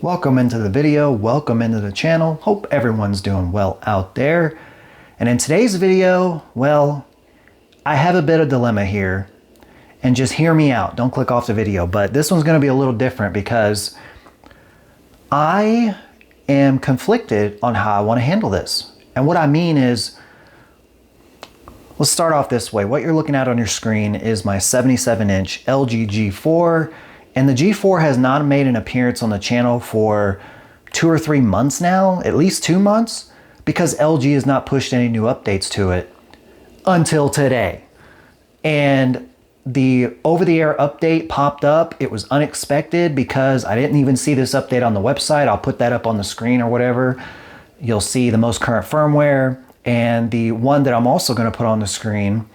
Welcome into the video, welcome into the channel. Hope everyone's doing well out there. And in today's video, well, I have a bit of dilemma here. And just hear me out, don't click off the video. But this one's gonna be a little different because I am conflicted on how I wanna handle this. And what I mean is, let's start off this way. What you're looking at on your screen is my 77-inch LG G4. And the G4 has not made an appearance on the channel for 2 or 3 months now, at least 2 months, because LG has not pushed any new updates to it until today. And the over-the-air update popped up. It was unexpected because I didn't even see this update on the website. I'll put that up on the screen or whatever. You'll see the most current firmware, and the one that I'm also going to put on the screen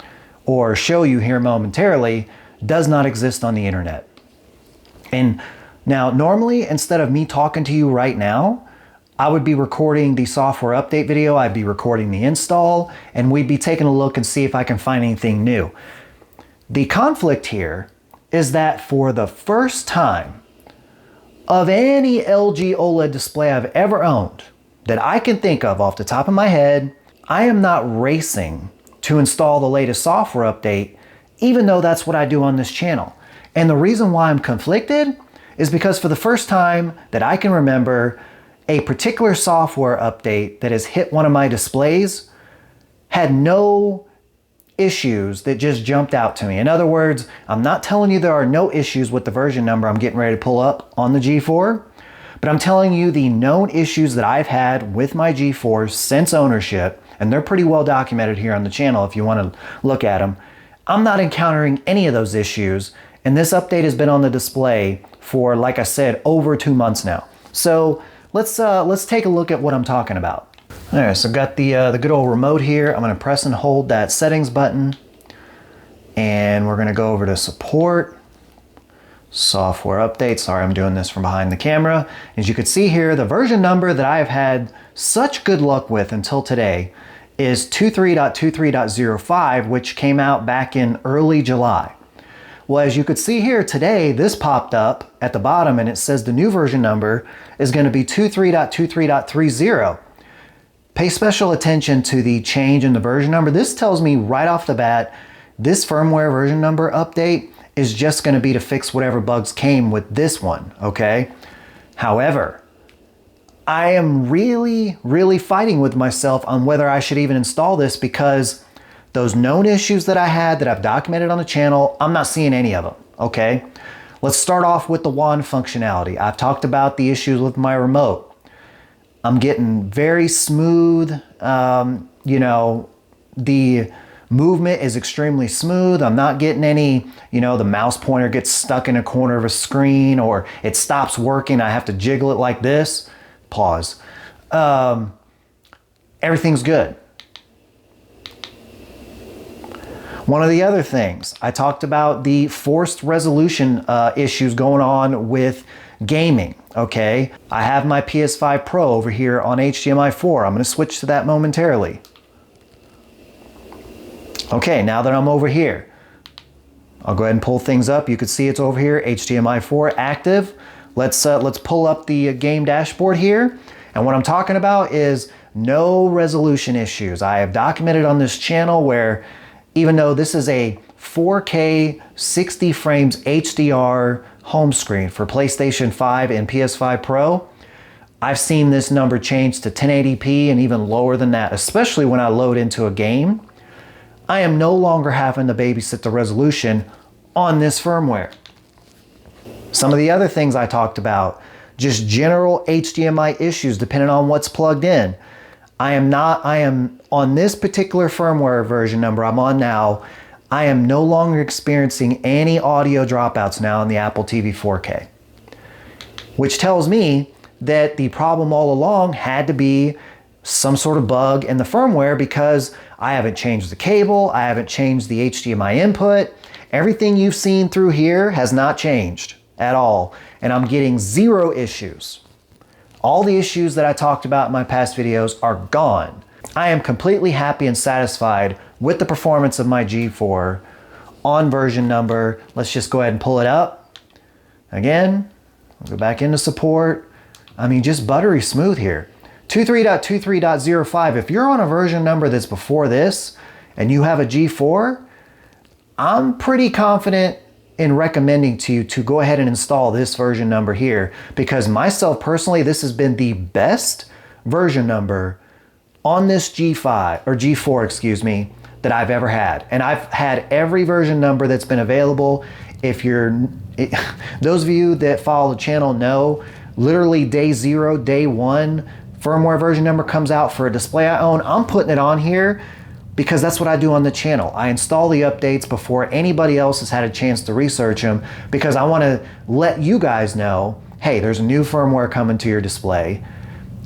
or show you here momentarily does not exist on the internet. And now normally, instead of me talking to you right now, I would be recording the software update video, I'd be recording the install, and we'd be taking a look and see if I can find anything new. The conflict here is that for the first time of any LG OLED display I've ever owned that I can think of off the top of my head, I am not racing to install the latest software update, even though that's what I do on this channel. And the reason why I'm conflicted is because for the first time that I can remember, a particular software update that has hit one of my displays had no issues that just jumped out to me. In other words, I'm not telling you there are no issues with the version number I'm getting ready to pull up on the G4, but I'm telling you the known issues that I've had with my G4 since ownership, and they're pretty well documented here on the channel if you want to look at them. I'm not encountering any of those issues. And this update has been on the display for, like I said, over 2 months now. So let's take a look at what I'm talking about. All right, so I've got the good old remote here. I'm gonna press and hold that settings button, and we're gonna go over to support, software update. Sorry, I'm doing this from behind the camera. As you can see here, the version number that I have had such good luck with until today is 23.23.05, which came out back in early July. Well, as you could see here today, this popped up at the bottom and it says the new version number is going to be 23.23.30. Pay special attention to the change in the version number. This tells me right off the bat, this firmware version number update is just going to be to fix whatever bugs came with this one, okay? However, I am really fighting with myself on whether I should even install this because those known issues that I had that I've documented on the channel, I'm not seeing any of them, okay? Let's start off with the wand functionality. I've talked about the issues with my remote. I'm getting very smooth, you know, the movement is extremely smooth. I'm not getting any, you know, the mouse pointer gets stuck in a corner of a screen or it stops working. I have to jiggle it like this. Pause. Everything's good. One of the other things, I talked about the forced resolution issues going on with gaming, okay? I have my PS5 Pro over here on HDMI 4. I'm gonna switch to that momentarily. Okay, now that I'm over here, I'll go ahead and pull things up. You can see it's over here, HDMI 4 active. Let's pull up the game dashboard here. And what I'm talking about is no resolution issues. I have documented on this channel where even though this is a 4K 60 frames HDR home screen for PlayStation 5 and PS5 Pro, I've seen this number change to 1080p and even lower than that, especially when I load into a game. I am no longer having to babysit the resolution on this firmware. Some of the other things I talked about, just general HDMI issues depending on what's plugged in. I am on this particular firmware version number I'm on now, I am no longer experiencing any audio dropouts now in the Apple TV 4K. Which tells me that the problem all along had to be some sort of bug in the firmware because I haven't changed the cable, I haven't changed the HDMI input. Everything you've seen through here has not changed at all. And I'm getting zero issues. All the issues that I talked about in my past videos are gone. I am completely happy and satisfied with the performance of my G4 on version number. Let's just go ahead and pull it up. Again, we'll go back into support. I mean, just buttery smooth here. 23.23.05, if you're on a version number that's before this and you have a G4, I'm pretty confident in recommending to you to go ahead and install this version number here, because myself personally, this has been the best version number on this G5 or G4, excuse me, that I've ever had. And I've had every version number that's been available. Those of you that follow the channel know, literally day 0, day 1, firmware version number comes out for a display I own, I'm putting it on here because that's what I do on the channel. I install the updates before anybody else has had a chance to research them, because I want to let you guys know, hey, there's a new firmware coming to your display.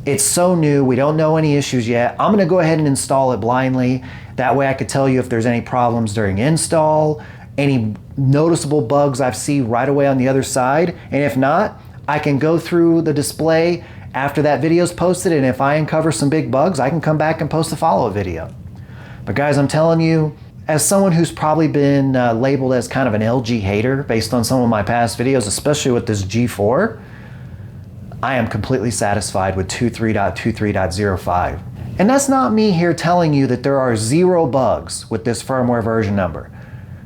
It's so new, we don't know any issues yet. I'm going to go ahead and install it blindly. That way I could tell you if there's any problems during install, any noticeable bugs I've seen right away on the other side. And if not, I can go through the display after that video's posted, and if I uncover some big bugs, I can come back and post a follow-up video. But guys, I'm telling you, as someone who's probably been labeled as kind of an LG hater based on some of my past videos, especially with this G4, I am completely satisfied with 23.23.05. And that's not me here telling you that there are 0 bugs with this firmware version number.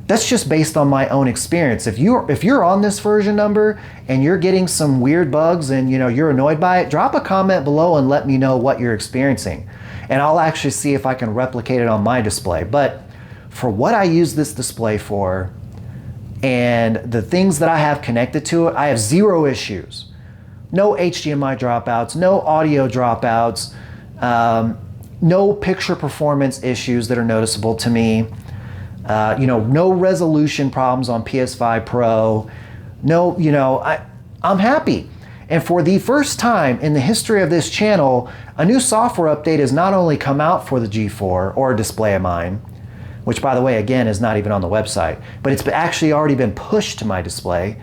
That's just based on my own experience. If you're on this version number and you're getting some weird bugs and you're annoyed by it, drop a comment below and let me know what you're experiencing. And I'll actually see if I can replicate it on my display. But for what I use this display for and the things that I have connected to it, I have 0 issues. No HDMI dropouts, no audio dropouts, no picture performance issues that are noticeable to me. No resolution problems on PS5 Pro. I'm happy. And for the first time in the history of this channel, a new software update has not only come out for the G4 or a display of mine, which by the way, again, is not even on the website, but it's actually already been pushed to my display.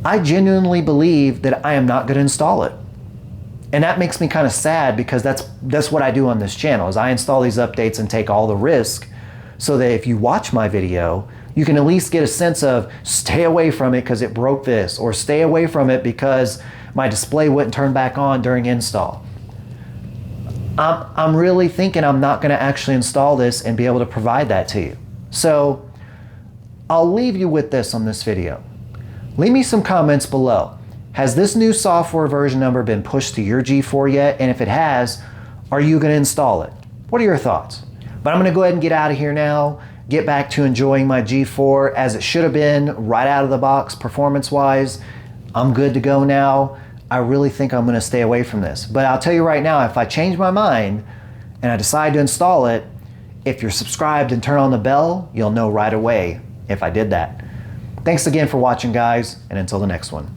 I genuinely believe that I am not going to install it. And that makes me kind of sad, because that's what I do on this channel, is I install these updates and take all the risk, so that if you watch my video, you can at least get a sense of, stay away from it because it broke this, or stay away from it because my display wouldn't turn back on during install. I'm really thinking I'm not going to actually install this and be able to provide that to you. So I'll leave you with this on this video. Leave me some comments below. Has this new software version number been pushed to your G4 yet? And if it has, are you going to install it? What are your thoughts? But I'm going to go ahead and get out of here now, get back to enjoying my G4 as it should have been right out of the box performance-wise. I'm good to go now. I really think I'm going to stay away from this. But I'll tell you right now, if I change my mind and I decide to install it, if you're subscribed and turn on the bell, you'll know right away if I did that. Thanks again for watching, guys, and until the next one.